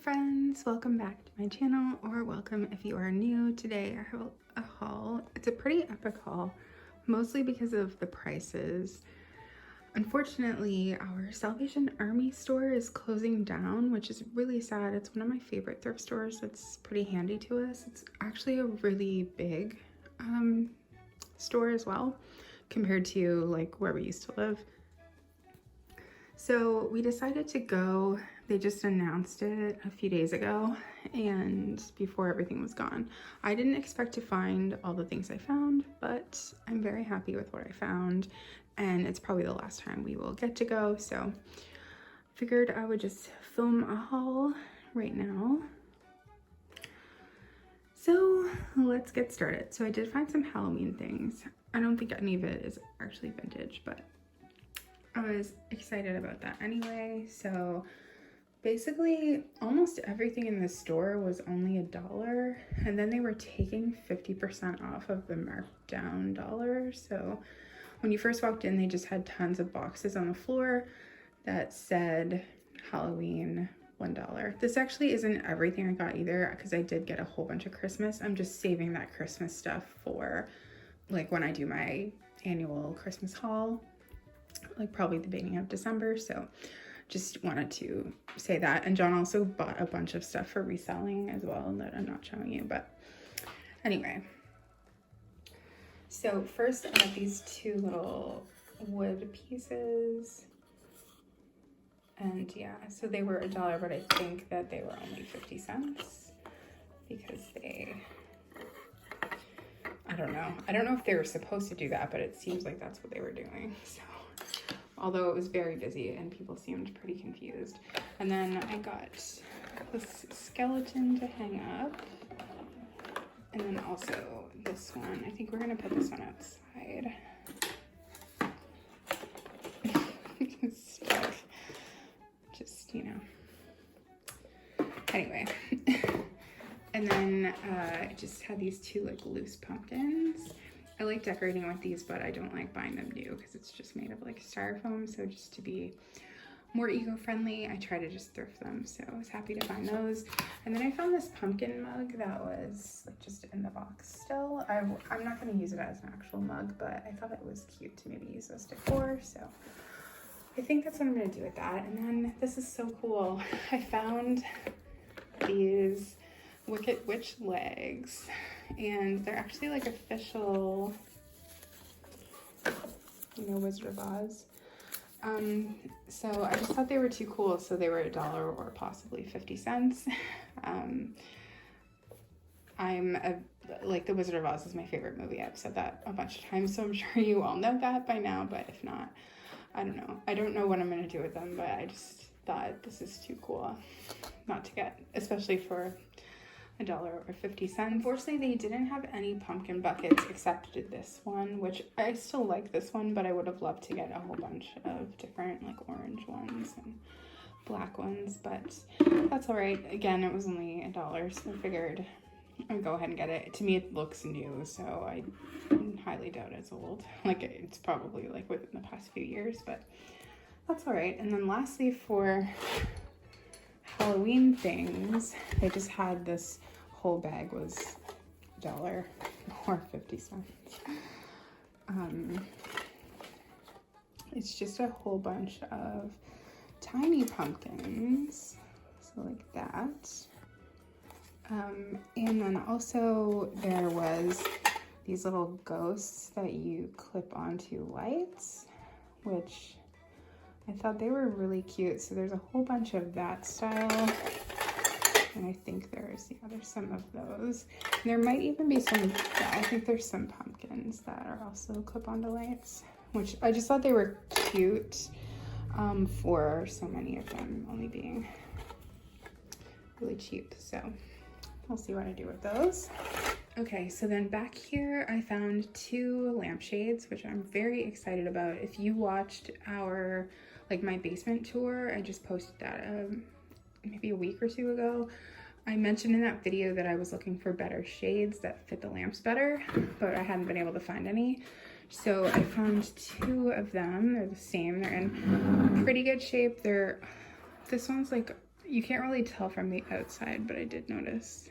friends, welcome back to my channel, or welcome if you are new. Today I have a haul. It's a pretty epic haul, mostly because of the prices. Unfortunately, our Salvation Army store is closing down, which is really sad. It's one of my favorite thrift stores. It's pretty handy to us. It's actually a really big store as well compared to like where we used to live. So we decided to go. They just announced it a few days ago and before everything was gone. I didn't expect to find all the things I found, but I'm very happy with what I found, and it's probably the last time we will get to go. So figured I would just film a haul right now. So let's get started. So I did find some Halloween things. I don't think any of it is actually vintage, but I was excited about that anyway. So basically almost everything in the store was only $1, and then they were taking 50% off of the marked down dollar. So when you first walked in, they just had tons of boxes on the floor that said Halloween $1. This actually isn't everything I got either, because I did get a whole bunch of Christmas. I'm just saving that Christmas stuff for like when I do my annual Christmas haul, like probably the beginning of December. So just wanted to say that. And John also bought a bunch of stuff for reselling as well that I'm not showing you, but anyway. So first I got these two little wood pieces, and yeah, so they were $1, but I think that they were only 50 cents because I don't know if they were supposed to do that, but it seems like that's what they were doing. So although it was very busy and people seemed pretty confused. And then I got this skeleton to hang up. And then also this one. I think we're gonna put this one outside. Just, you know. Anyway. And then I just had these two like loose pumpkins. I like decorating with these, but I don't like buying them new because it's just made of like styrofoam. So just to be more eco-friendly, I try to just thrift them. So I was happy to find those. And then I found this pumpkin mug that was like just in the box still. I'm not going to use it as an actual mug, but I thought it was cute to maybe use as decor. So I think that's what I'm going to do with that. And then this is so cool. I found these Wicked Witch legs, and they're actually like official, you know, Wizard of Oz. So I just thought they were too cool, so they were $1 or possibly 50 cents. Like the Wizard of Oz is my favorite movie. I've said that a bunch of times, so I'm sure you all know that by now, but if not, I don't know. I don't know what I'm gonna do with them, but I just thought this is too cool not to get, especially for $1 or 50 cents. Unfortunately, they didn't have any pumpkin buckets except this one, which I still like this one, but I would have loved to get a whole bunch of different like orange ones and black ones, but that's all right. Again, it was only $1, so I figured I'd go ahead and get it. To me, it looks new, so I highly doubt it's old. Like it's probably like within the past few years, but that's all right. And then lastly, for Halloween things, they just had this whole bag was $1 or 50 cents. It's just a whole bunch of tiny pumpkins, so like that. And then also there was these little ghosts that you clip onto lights, which I thought they were really cute. So there's a whole bunch of that style. And I think there's some of those. And there might even be some, yeah, I think there's some pumpkins that are also clip onto lights, which I just thought they were cute for so many of them only being really cheap. So we'll see what I do with those. Okay, so then back here I found two lampshades, which I'm very excited about. If you watched my basement tour, I just posted that maybe a week or two ago. I mentioned in that video that I was looking for better shades that fit the lamps better, but I hadn't been able to find any. So I found two of them. They're the same. They're in pretty good shape. This one's like You can't really tell from the outside, but I did notice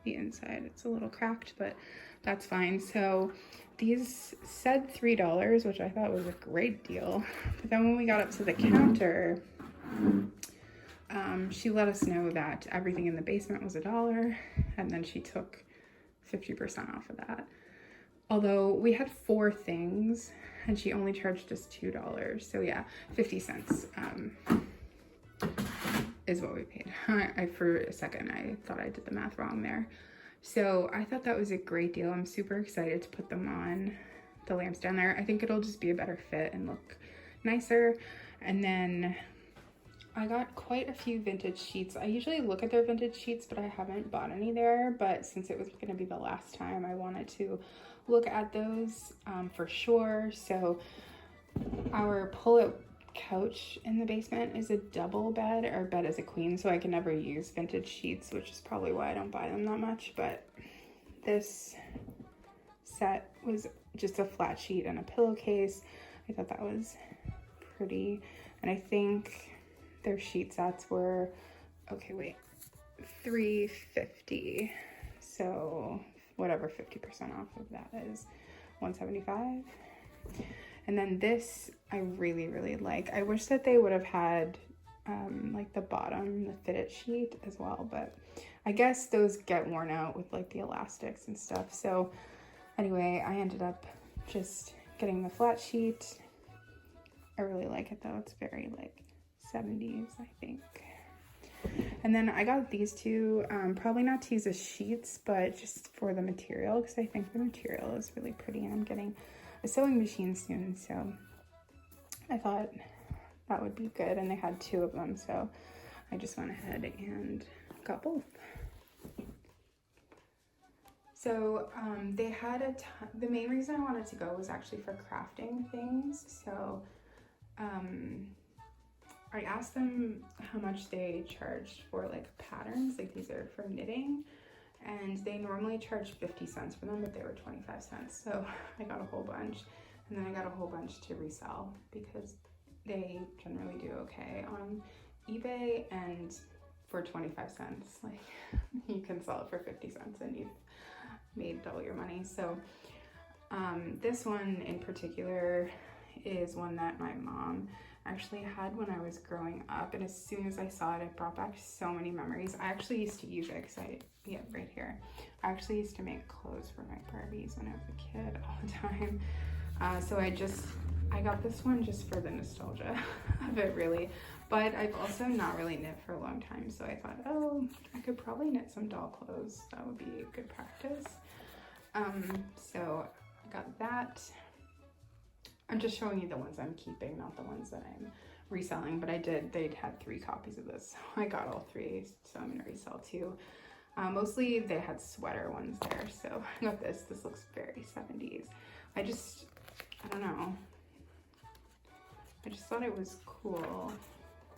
the inside. It's a little cracked, but that's fine. So these said $3, which I thought was a great deal. But then when we got up to the counter, she let us know that everything in the basement was $1, and then she took 50% off of that. Although we had 4 things and she only charged us $2. So yeah, 50 cents is what we paid. For a second, I thought I did the math wrong there. So I thought that was a great deal. I'm super excited to put them on the lamps down there. I think it'll just be a better fit and look nicer. And then I got quite a few vintage sheets. I usually look at their vintage sheets, but I haven't bought any there. But since it was gonna be the last time, I wanted to look at those for sure. So our pull-out couch in the basement is a double bed. Our bed is a queen, so I can never use vintage sheets, which is probably why I don't buy them that much. But this set was just a flat sheet and a pillowcase. I thought that was pretty. And I think their sheet sets were, okay, wait, $3.50. So whatever 50% off of that is, $175. And then this I really, really like. I wish that they would have had like the bottom, the fitted sheet as well, but I guess those get worn out with like the elastics and stuff. So anyway, I ended up just getting the flat sheet. I really like it though. It's very like 70s, I think. And then I got these two, probably not to use as sheets, but just for the material, because I think the material is really pretty, and I'm getting a sewing machine soon, so I thought that would be good. And they had 2 of them, so I just went ahead and got both. So they had a ton. The main reason I wanted to go was actually for crafting things. So I asked them how much they charged for like patterns, like these are for knitting, and they normally charge 50 cents for them, but they were 25 cents. So I got a whole bunch, and then I got a whole bunch to resell because they generally do okay on eBay, and for 25 cents, like you can sell it for 50 cents and you've made double your money. So this one in particular is one that my mom actually had when I was growing up, and as soon as I saw it, it brought back so many memories. I actually used to use it because yeah, right here. I actually used to make clothes for my Barbies when I was a kid all the time. So I got this one just for the nostalgia of it, really. But I've also not really knit for a long time, so I thought, oh, I could probably knit some doll clothes. That would be good practice. So I got that. I'm just showing you the ones I'm keeping, not the ones that I'm reselling, but they'd had 3 copies of this, so I got all 3, so I'm gonna resell 2. Mostly they had sweater ones there, so I got this. This looks very 70s. I don't know. I just thought it was cool,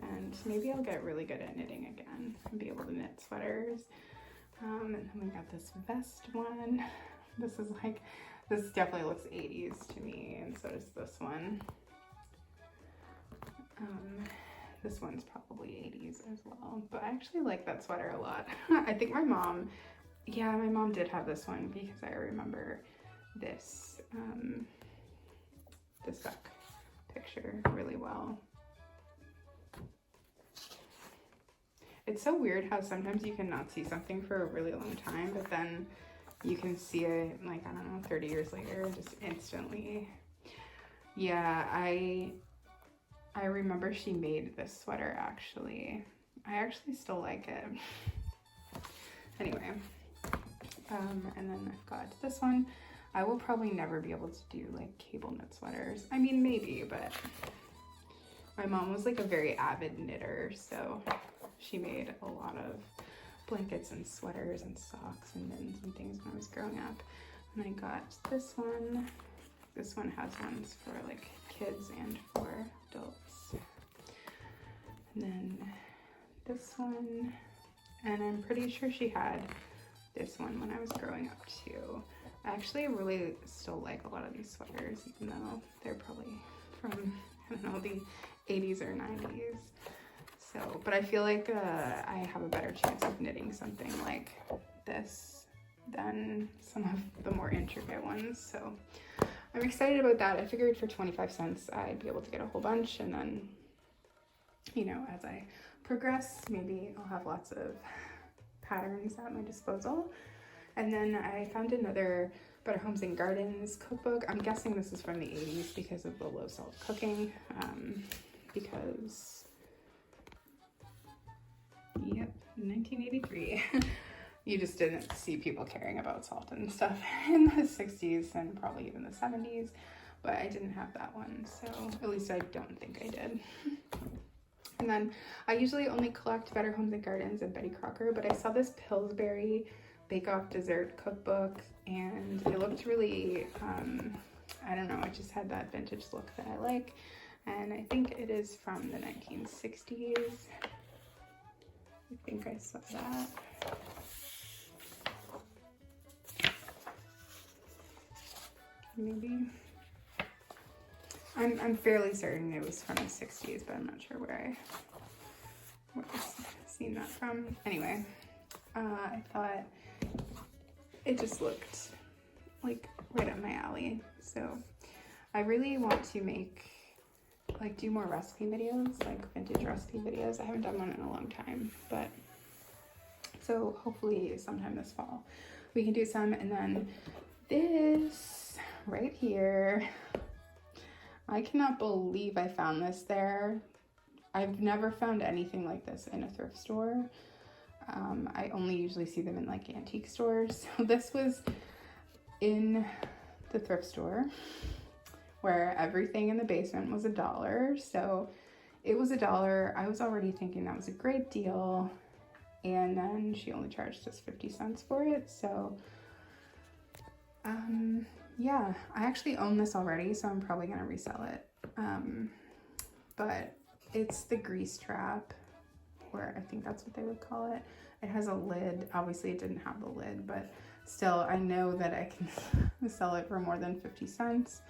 and maybe I'll get really good at knitting again and be able to knit sweaters. And then we got this vest one. This definitely looks 80s to me, and so does this one. This one's probably 80s as well, but I actually like that sweater a lot. I think my mom did have this one because I remember this, this back picture really well. It's so weird how sometimes you cannot see something for a really long time, but then you can see it like, I don't know, 30 years later, just instantly. Yeah, I remember she made this sweater actually. I actually still like it. Anyway, and then I've got this one. I will probably never be able to do like cable knit sweaters. I mean, maybe, but my mom was like a very avid knitter, so she made a lot of blankets and sweaters and socks and mittens and things when I was growing up. And I got this one. This one has ones for like kids and for adults. And then this one, and I'm pretty sure she had this one when I was growing up too. I actually really still like a lot of these sweaters, even though they're probably from, I don't know, the 80s or 90s. So, but I feel like I have a better chance of knitting something like this than some of the more intricate ones. So I'm excited about that. I figured for 25 cents I'd be able to get a whole bunch, and then, you know, as I progress, maybe I'll have lots of patterns at my disposal. And then I found another Better Homes and Gardens cookbook. I'm guessing this is from the 80s because of the low salt cooking, because, yep, 1983. You just didn't see people caring about salt and stuff in the 60s and probably even the 70s, but I didn't have that one, so at least I don't think I did. And then I usually only collect Better Homes and Gardens and Betty Crocker, but I saw this Pillsbury Bake Off dessert cookbook, and it looked really, I don't know, it just had that vintage look that I like, and I think it is from the 1960s. I think I saw that. Maybe. I'm fairly certain it was from the 60s, but I'm not sure where I've seen that from. Anyway, I thought it just looked like right up my alley. So I really want to do more recipe videos, like vintage recipe videos. I haven't done one in a long time, but so hopefully sometime this fall we can do some. And then this right here, I cannot believe I found this there. I've never found anything like this in a thrift store. I only usually see them in like antique stores. So this was in the thrift store where everything in the basement was $1. So it was $1. I was already thinking that was a great deal. And then she only charged us 50 cents for it. So yeah, I actually own this already, so I'm probably gonna resell it. But it's the grease trap, or I think that's what they would call it. It has a lid. Obviously it didn't have the lid, but still I know that I can sell it for more than 50 cents.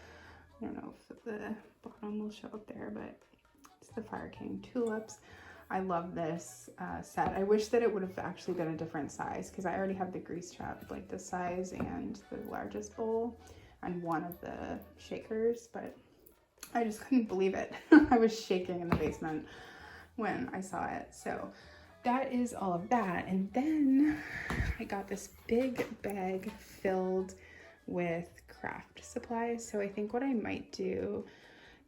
I don't know if the bottom will show up there, but it's the Fire King tulips. I love this set. I wish that it would have actually been a different size, because I already have the grease trap, like the size and the largest bowl and one of the shakers, but I just couldn't believe it. I was shaking in the basement when I saw it. So that is all of that. And then I got this big bag filled with craft supplies. So I think what I might do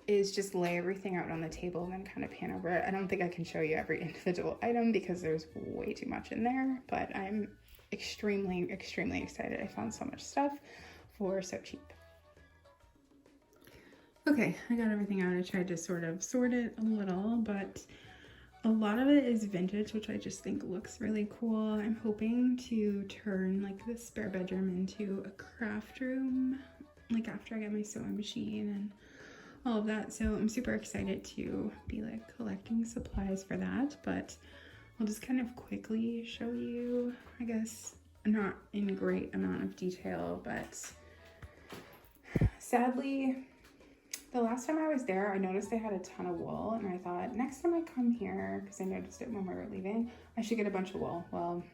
is just lay everything out on the table and then kind of pan over it. I don't think I can show you every individual item because there's way too much in there, but I'm extremely, extremely excited. I found so much stuff for so cheap. Okay, I got everything out. I tried to sort of sort it a little, but a lot of it is vintage, which I just think looks really cool. I'm hoping to turn like the spare bedroom into a craft room, like after I get my sewing machine and all of that. So I'm super excited to be like collecting supplies for that, but I'll just kind of quickly show you, I guess not in great amount of detail, but sadly, the last time I was there, I noticed they had a ton of wool, and I thought next time I come here, because I noticed it when we were leaving, I should get a bunch of wool. Well,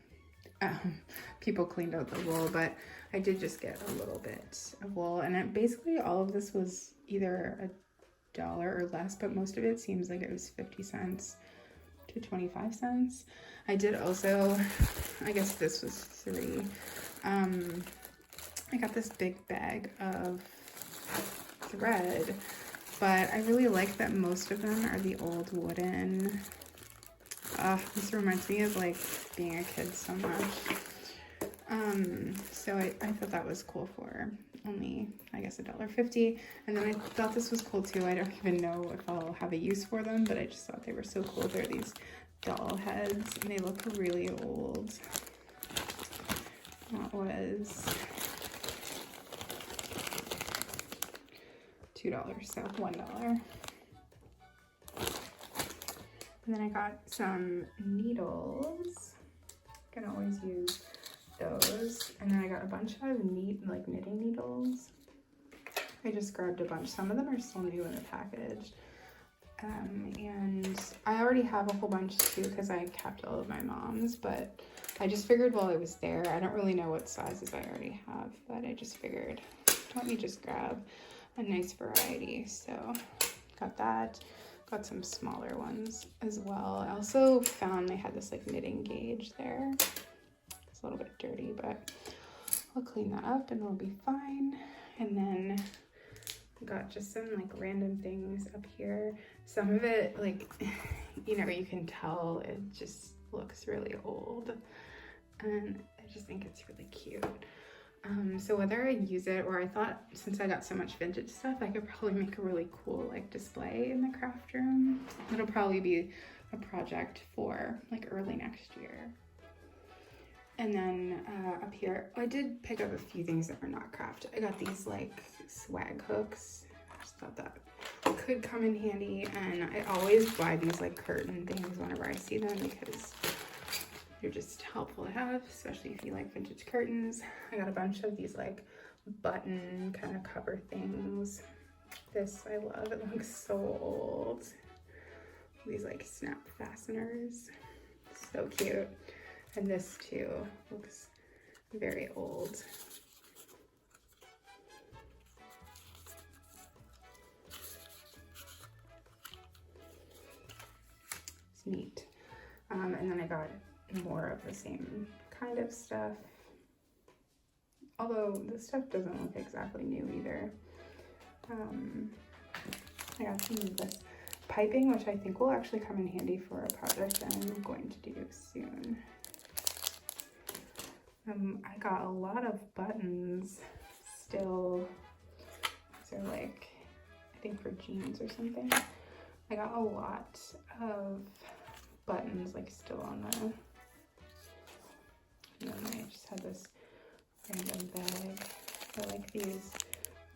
people cleaned out the wool, but I did just get a little bit of wool, and basically all of this was either $1 or less, but most of it seems like it was 50 cents to 25 cents. I did also, I guess this was 3. I got this big bag of thread, but I really like that most of them are the old wooden. This reminds me of like being a kid so much. So I thought that was cool for only, I guess, $1.50. And then I thought this was cool too. I don't even know if I'll have a use for them, but I just thought they were so cool. They're these doll heads and they look really old. That was $2, so $1. And then I got some needles. I can always use those. And then I got a bunch of knitting needles. I just grabbed a bunch. Some of them are still new in the package. And I already have a whole bunch too because I kept all of my mom's, but I just figured while I was there, I don't really know what sizes I already have, but I just figured, let me just grab a nice variety. So got that, got some smaller ones as well. I also found they had this like knitting gauge there. It's a little bit dirty, but I'll clean that up and it'll be fine. And then I got just some like random things up here. Some of it, like, you know, you can tell it just looks really old, and I just think it's really cute. So whether I use it, or I thought since I got so much vintage stuff, I could probably make a really cool like display in the craft room. It'll probably be a project for like early next year. And then up here, I did pick up a few things that were not craft. I got these like swag hooks. I just thought that could come in handy, and I always buy these like curtain things whenever I see them because they're just helpful to have, especially if you like vintage curtains. I got a bunch of these like button kind of cover things. This I love, it looks so old. These like snap fasteners, so cute. And this too looks very old. It's neat. And then I got more of the same kind of stuff. Although this stuff doesn't look exactly new either. I got some of this piping, which I think will actually come in handy for a project that I'm going to do soon. I got a lot of buttons still. These are like, I think for jeans or something. I got a lot of buttons like still on there. And then I just had this random bag. I like these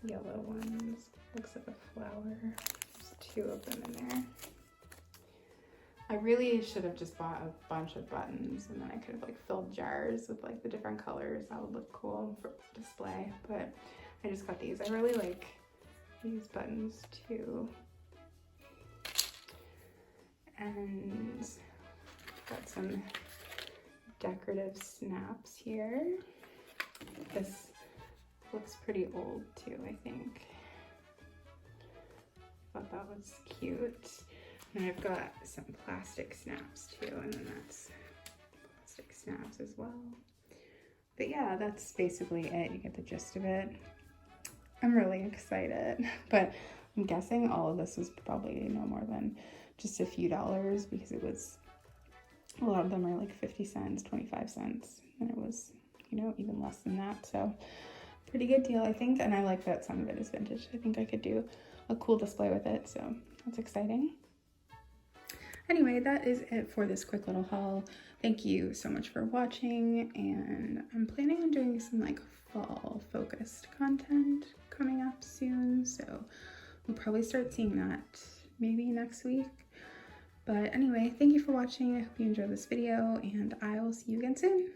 yellow ones. Looks like a flower. There's two of them in there. I really should have just bought a bunch of buttons, and then I could have like filled jars with like the different colors. That would look cool for display, but I just got these. I really like these buttons too. And got some decorative snaps here. This looks pretty old too, I think. Thought that was cute. And I've got some plastic snaps too, and then that's plastic snaps as well. But yeah, that's basically it. You get the gist of it. I'm really excited, but I'm guessing all of this was probably no more than just a few dollars, because it was, a lot of them are like 50 cents, 25 cents, and it was, you know, even less than that. So pretty good deal, I think. And I like that some of it is vintage. I think I could do a cool display with it, so that's exciting. Anyway, that is it for this quick little haul. Thank you so much for watching, and I'm planning on doing some like fall focused content coming up soon, so we'll probably start seeing that maybe next week. But anyway, thank you for watching. I hope you enjoyed this video, and I will see you again soon.